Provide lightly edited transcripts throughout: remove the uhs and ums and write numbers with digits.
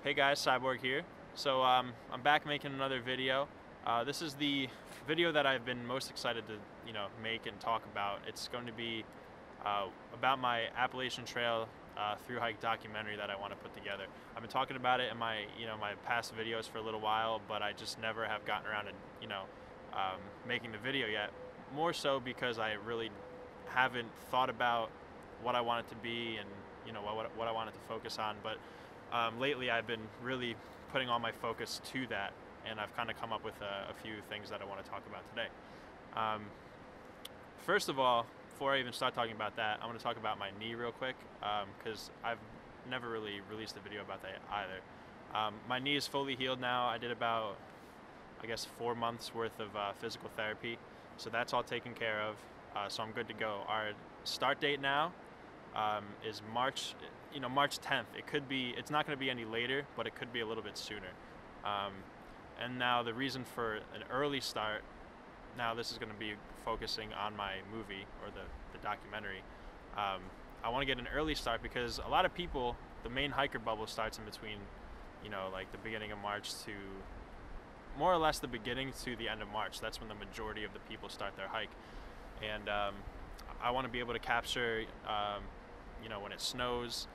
Hey guys, Cyborg here. So I'm back making another video. This is the video that I've been most excited to make and talk about. It's going to be about my Appalachian Trail through hike documentary that I want to put together. I've been talking about it in my my past videos for a little while, but I just never have gotten around to making the video yet. More so because I really haven't thought about what I want it to be and what I want it to focus on. But lately I've been really putting all my focus to that, and I've kind of come up with a few things that I want to talk about today. First of all, before I even start talking about that, I want to talk about my knee real quick, because I've never really released a video about that either. My knee is fully healed now. I did about, I guess, 4 months worth of physical therapy, so that's all taken care of. So I'm good to go. Our start date now is March 10th. It's not going to be any later, but it could be a little bit sooner. And now the reason for an early start, now this is going to be focusing on my movie or the documentary. I want to get an early start because a lot of people, the main hiker bubble starts in between, like the beginning of March to more or less the beginning to the end of March. That's when the majority of the people start their hike. And I want to be able to capture, when it snows,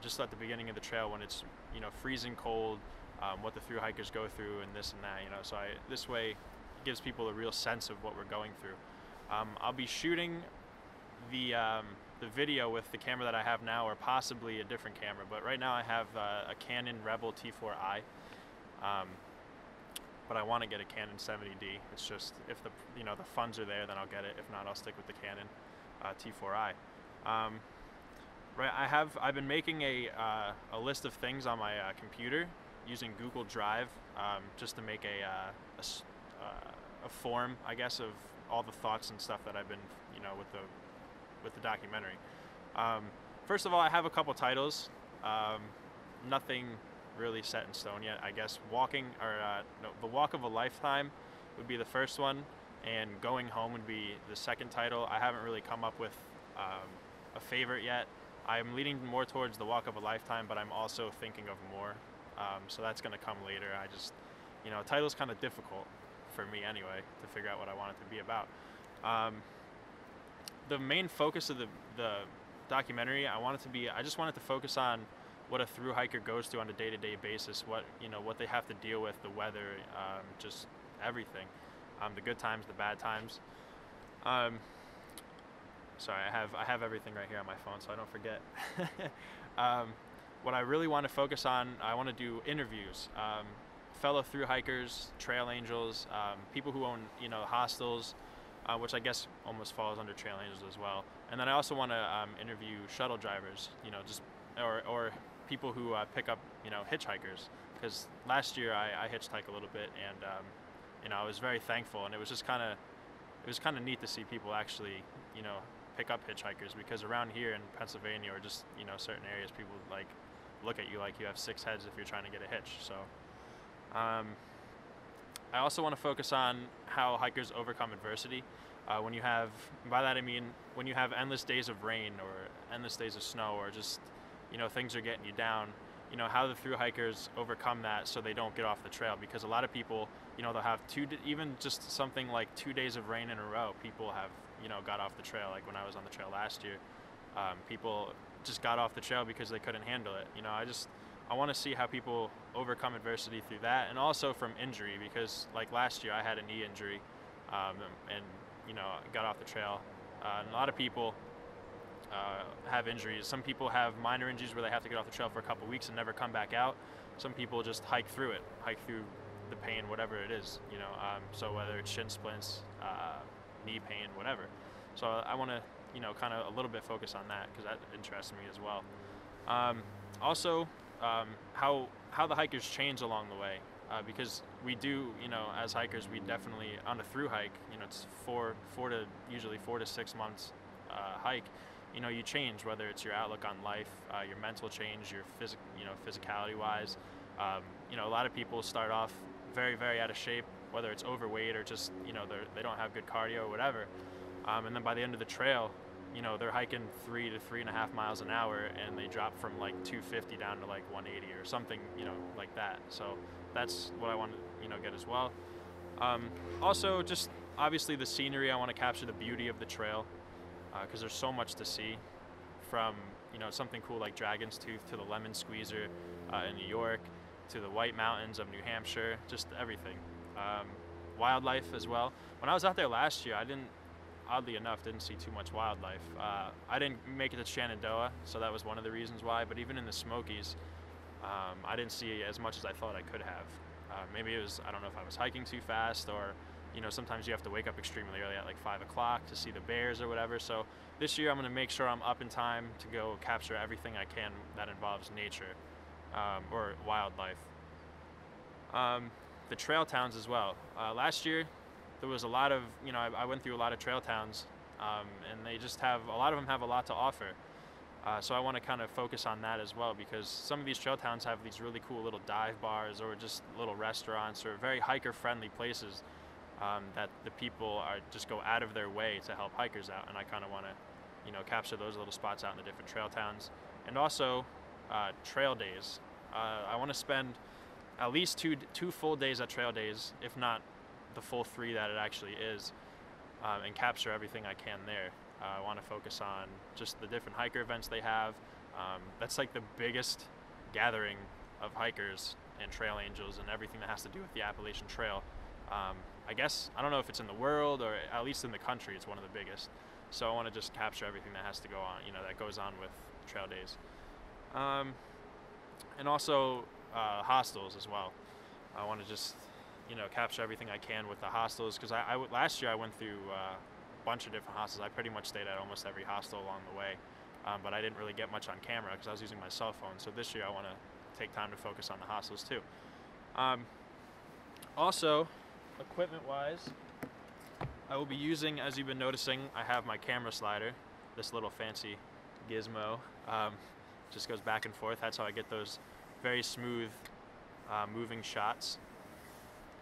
just at the beginning of the trail when it's, freezing cold, what the thru hikers go through and this and that, So this way it gives people a real sense of what we're going through. I'll be shooting the video with the camera that I have now, or possibly a different camera, but right now I have a Canon Rebel T4i. But I want to get a Canon 70D. It's just, if the funds are there, then I'll get it. If not, I'll stick with the Canon T4i. Right, I've been making a list of things on my computer using Google Drive, just to make a form, I guess, of all the thoughts and stuff that I've been, with the documentary. First of all, I have a couple titles. Nothing really set in stone yet. I guess The Walk of a Lifetime would be the first one, and Going Home would be the second title. I haven't really come up with a favorite yet. I'm leaning more towards The Walk of a Lifetime, but I'm also thinking of more, so that's going to come later. I just, title's kind of difficult for me anyway to figure out what I want it to be about. The main focus of the documentary, I just want it to focus on what a thru hiker goes through on a day-to-day basis, what they have to deal with, the weather, just everything, the good times, the bad times. Sorry, I have everything right here on my phone, so I don't forget. What I really want to focus on, I want to do interviews, fellow thru hikers, trail angels, people who own hostels, which I guess almost falls under trail angels as well. And then I also want to interview shuttle drivers, or people who pick up, hitchhikers, because last year I hitchhiked a little bit, and I was very thankful, and it was kind of neat to see people actually, pick up hitchhikers, because around here in Pennsylvania, or just, certain areas, people like look at you like you have 6 heads if you're trying to get a hitch. So I also want to focus on how hikers overcome adversity. By that I mean when you have endless days of rain or endless days of snow, or just things are getting you down, how the thru hikers overcome that so they don't get off the trail. Because a lot of people, they'll have even just something like 2 days of rain in a row, people have got off the trail. Like when I was on the trail last year, people just got off the trail because they couldn't handle it. I want to see how people overcome adversity through that, and also from injury, because like last year I had a knee injury, and got off the trail. And a lot of people have injuries. Some people have minor injuries where they have to get off the trail for a couple weeks and never come back out. Some people just hike through the pain, whatever it is, so whether it's shin splints, knee pain, whatever. So I want to, kind of a little bit focus on that, because that interests me as well. Also, how the hikers change along the way, because we do, as hikers, we definitely, on a thru hike, it's usually 4 to 6 months hike. You change, whether it's your outlook on life, your mental change, your physicality wise. A lot of people start off very, very out of shape, whether it's overweight or just, they don't have good cardio or whatever. And then by the end of the trail, you know, they're hiking 3 to 3.5 miles an hour, and they drop from like 250 down to like 180 or something, you know, like that. So that's what I want to, you know, get as well. Also, just obviously the scenery. I want to capture the beauty of the trail because there's so much to see, from, you know, something cool like Dragon's Tooth to the Lemon Squeezer in New York, to the White Mountains of New Hampshire, just everything. Wildlife as well. When I was out there last year, I didn't, oddly enough, didn't see too much wildlife. I didn't make it to Shenandoah, so that was one of the reasons why, but even in the Smokies, I didn't see as much as I thought I could have. Maybe it was, I don't know if I was hiking too fast, or, you know, sometimes you have to wake up extremely early at like 5 o'clock to see the bears or whatever. So this year I'm going to make sure I'm up in time to go capture everything I can that involves nature or wildlife. The trail towns as well. Last year there was a lot of, you know, I went through a lot of trail towns, and they just have, a lot of them have a lot to offer. So I want to kind of focus on that as well, because some of these trail towns have these really cool little dive bars or just little restaurants or very hiker-friendly places that the people are just go out of their way to help hikers out, and I kind of want to, you know, capture those little spots out in the different trail towns. And also trail days. I want to spend at least two full days at trail days, if not the full 3 that it actually is, and capture everything I can there. I want to focus on just the different hiker events they have. That's like the biggest gathering of hikers and trail angels and everything that has to do with the Appalachian Trail. I guess, I don't know if it's in the world or at least in the country, it's one of the biggest. So I want to just capture everything that has to go on, you know, that goes on with trail days. And also hostels as well. I want to just, you know, capture everything I can with the hostels, because last year I went through bunch of different hostels. I pretty much stayed at almost every hostel along the way, but I didn't really get much on camera because I was using my cell phone. So this year I want to take time to focus on the hostels too. Also, equipment wise, I will be using, as you've been noticing, I have my camera slider, this little fancy gizmo, just goes back and forth. That's how I get those very smooth moving shots.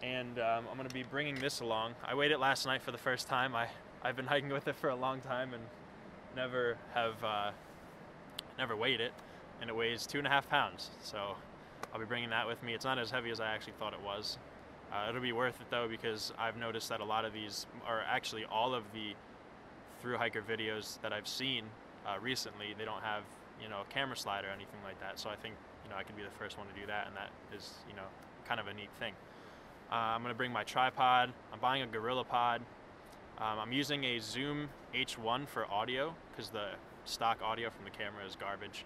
And I'm going to be bringing this along. I weighed it last night for the first time. I've been hiking with it for a long time and never weighed it, and it weighs 2.5 pounds. So I'll be bringing that with me. It's not as heavy as I actually thought it was. It'll be worth it though, because I've noticed that a lot of these, or actually all of the thru hiker videos that I've seen recently, they don't have, you know, a camera slide or anything like that. So I think, you know, I could be the first one to do that, and that is, you know, kind of a neat thing. I'm going to bring my tripod. I'm buying a Gorilla Pod. I'm using a Zoom H1 for audio because the stock audio from the camera is garbage.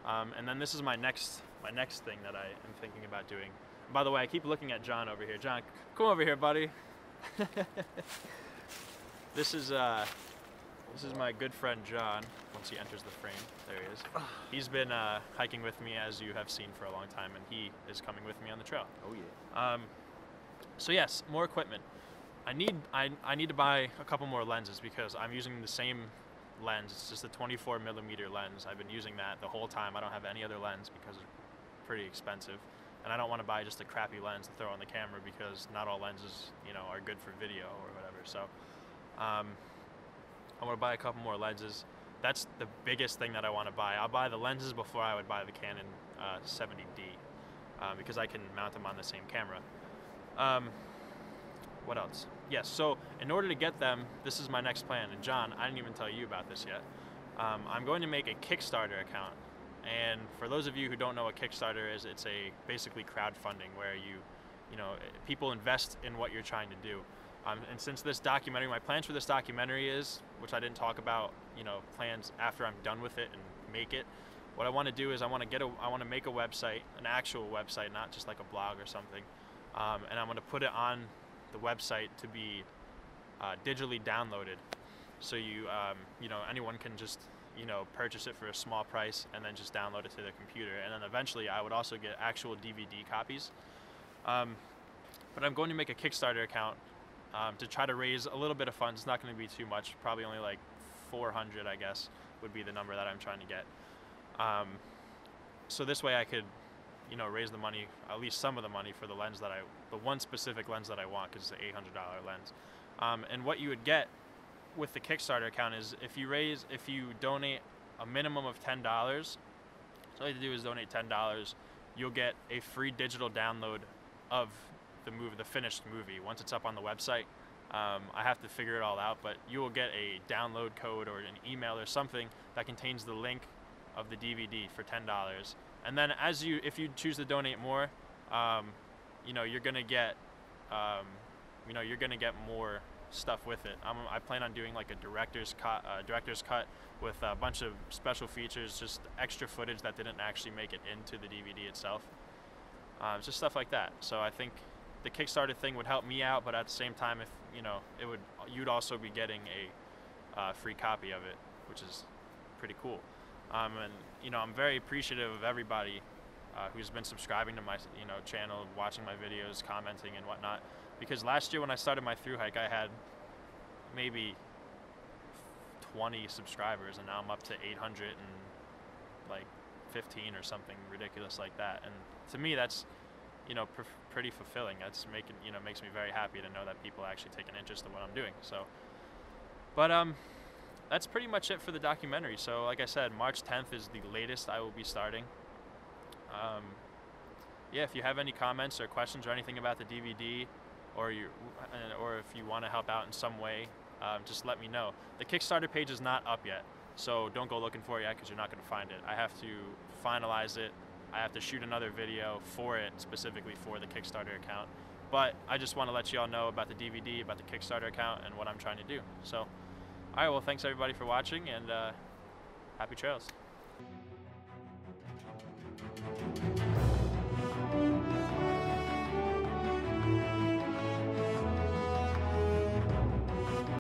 And then this is my next thing that I am thinking about doing. And by the way, I keep looking at John over here. John, come over here, buddy. This is my good friend John. Once he enters the frame, there he is. He's been hiking with me, as you have seen, for a long time, and he is coming with me on the trail. Oh yeah. So yes, more equipment. I need to buy a couple more lenses because I'm using the same lens. It's just a 24mm lens. I've been using that the whole time. I don't have any other lens because it's pretty expensive, and I don't want to buy just a crappy lens to throw on the camera because not all lenses, you know, are good for video or whatever. So I want to buy a couple more lenses. That's the biggest thing that I want to buy. I'll buy the lenses before I would buy the Canon 70D because I can mount them on the same camera. What else? Yes, so in order to get them, this is my next plan. And John, I didn't even tell you about this yet. I'm going to make a Kickstarter account. And for those of you who don't know what Kickstarter is, it's basically crowdfunding where you know, people invest in what you're trying to do. And since this documentary, my plans for this documentary is, which I didn't talk about, you know, plans after I'm done with it and make it. What I want to do is I want to make a website, an actual website, not just like a blog or something. And I'm going to put it on the website to be digitally downloaded, so you know, anyone can just, you know, purchase it for a small price and then just download it to their computer. And then eventually I would also get actual DVD copies. But I'm going to make a Kickstarter account to try to raise a little bit of funds. It's not going to be too much, probably only like 400, I guess, would be the number that I'm trying to get. So this way I could, you know, raise the money, at least some of the money, for the lens the one specific lens that I want, because it's an $800 lens. And what you would get with the Kickstarter account is if you donate a minimum of $10, so all you have to do is donate $10, you'll get a free digital download of the movie, the finished movie, once it's up on the website. I have to figure it all out, but you will get a download code or an email or something that contains the link of the DVD for $10. And then if you choose to donate more, you're gonna get, more stuff with it. I plan on doing like a director's cut with a bunch of special features, just extra footage that didn't actually make it into the DVD itself. Just stuff like that. So I think the Kickstarter thing would help me out, but at the same time, if you'd also be getting a free copy of it, which is pretty cool. And I'm very appreciative of everybody who's been subscribing to my channel, watching my videos, commenting and whatnot. Because last year when I started my thru hike, I had maybe 20 subscribers, and now I'm up to 815 or something ridiculous like that. And to me, that's pretty fulfilling. That's makes me very happy to know that people actually take an interest in what I'm doing. So, but that's pretty much it for the documentary. So, like I said, March 10th is the latest I will be starting. Yeah, if you have any comments or questions or anything about the DVD, or if you want to help out in some way, just let me know. The Kickstarter page is not up yet, so don't go looking for it yet because you're not going to find it. I have to finalize it. I have to shoot another video for it, specifically for the Kickstarter account. But I just want to let you all know about the DVD, about the Kickstarter account, and what I'm trying to do. So, alright, well, thanks everybody for watching, and happy trails.